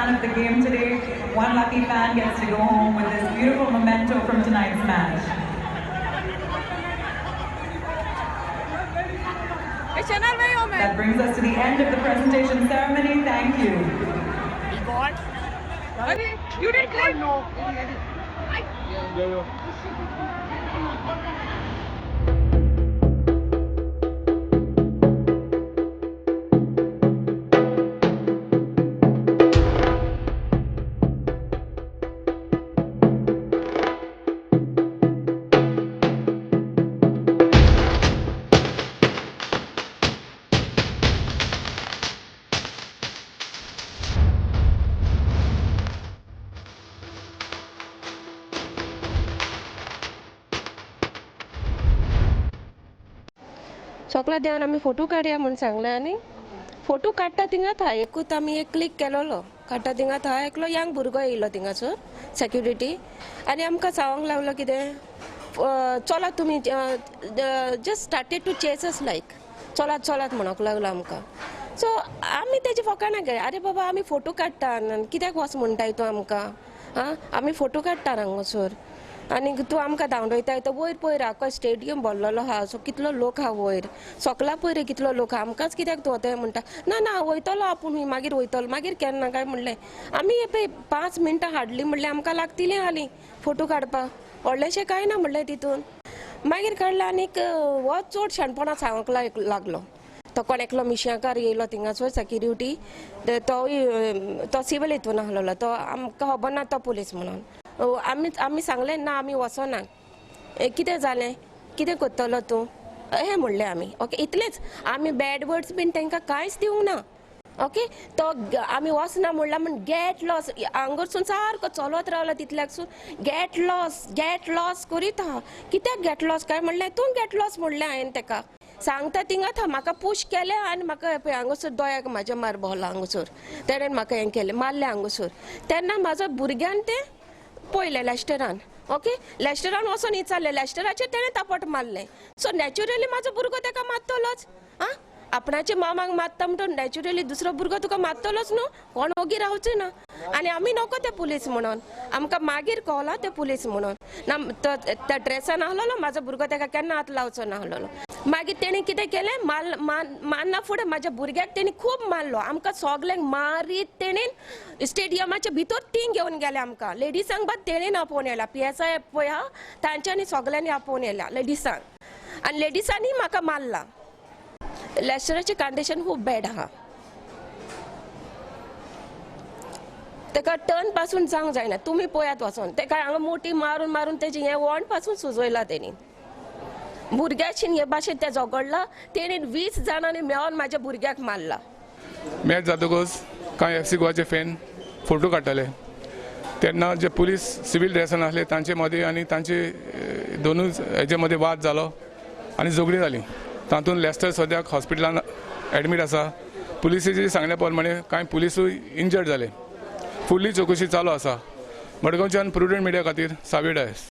fan of the game today. One lucky fan gets to go home with this beautiful memento from tonight's match. That brings us to the end of the presentation ceremony. Thank you. You didn't click? No. सगळ्या देवान आम्ही photo काढया म्हणून सांगले आणि photo काडटा थिंगात हा एकूच आमी एक क्लिक केलोलो काडटा थिंगात हा एकलो यंग भुरगो येयलो थिंगासर सेक्युरिटी आनी आमकां सांगूंक लागलो कितें चलात तुमी जस्ट स्टार्टेड टू चेस अस लायक चलात चलात म्हणूंक लागलो आमकां सो आमी तेजे फकाना गे आरे बाबा आमी फोटो काडटा कित्याक वच म्हणटाय तूं आमकां आं आमी फोटो काडटा हांगासर आनी तूं आमकां धांवडयताय तो वयर पयर आख्खो स्टेडियम भरलेलो आहा सो कितलो लोक आहा वयर सोकला पयर कितलो लोक आहा आमकांच कित्याक तूं वताय म्हणटा ना ना वयतलो आपूण मागीर वयतलो मागीर केन्ना काय म्हणलें आमी पळय 5 मिनटां हाडली म्हणलें आमकां लागतलीं हालीं फोटो काडपाक व्हडलेशें कांय ना म्हणलें तितून मागीर काडलें आनीक हो चड शाणपणां सांगूंक लागलो तो कोण एकलो मिशांकार येयलो थिंगासर सेक्युरिटी तो सिवील हितून आहलोलो तो आमकां खबर ना तो पुलीस म्हणून आमी सांगलें ना आमी वचना कितें जालें कितें करतलो तूं हें म्हणलें आमी ओके इतलेंच आमी बॅड वर्ड्स बीन तांकां कांयच दिवंक ना ओके तो आमी वचना म्हणल्यार म्हण गेट लॉस हांगरसून सारको चलत रावलो तितल्याकसून गेट लॉस करीत आहा कित्याक गेट लॉस काय म्हणलें तूं गेट लॉस म्हणलें हांवें ताका सांगता थिंगात म्हाका पुश केलें आनी म्हाका हांगसर दोळ्याक म्हाज्या मार भोवलो हांगसर तेणेन म्हाका हें केलें मारलें हांगसर तेन्ना म्हाजो भुरग्यान तें पयलें लेस्टरान ओके लेस्टरान वचून विचारलें लेस्टराचेर तेणें तापट मारलें सो नॅच्युरली म्हाजो भुरगो ताका मारतलोच आं आपणाच्या मामाक मारता म्हणून नॅच्युरली दुसरो भुरगो तुका मारतलोच न्हू कोण ओगी रावचें ना आनी आमी नोको ते पुलीस म्हणून आमकां मागीर कळ्ळां ते पुलीस म्हणून ना त्या ड्रेसान आहलोलो म्हाजो भुरगो ताका केन्ना हात लावचो नाहलोलो मागीर तेणें कितें केलें मारना फुडें म्हाज्या भुरग्याक तेणी खूब मारलो आमकां सगल्यांक मारीत तेणेन स्टेडियमाच्या भितर तीं घेवन गेले आमकां लेडिसांक बाद तेणेन आपोवन येयला PSI पळय हा तांच्यांनी सगल्यांनी आपोवन येयला लेडिसांक आनी लेडिसांनी म्हाका मारला लेस्टराची कंडिशन खूब बॅड आहा ताका टर्न पासून जावंक जायना तुमी पळयात वचोन ताका हांगा मोठी मारून मारून तेजें हें वोंड पासून सुजयला तेणी भुरग्याची हे भाशेन तें झगडला तेणेन 20 जाणांनी मेळोन म्हाज्या भुरग्याक मारला मॅच जातकच कांय FC गोवाचे फॅन फोटो काडटाले तेन्ना जे पुलीस सिवील ड्रेसान आसले तांचे मदीं आनी तांचे दोनूच हेजे मदीं वाद जालो आनी झगडी जाली तातूंत लेस्टर सद्याक हॉस्पिटलान एडमीट आसा पुलिसेची सांगल्या प्रमाणे कांय पुलिसूय इंजर्ड जाले फुडली चवकशी चालू आसा मडगांवच्यान प्रुडंट मिडिया खातीर सावी डायस.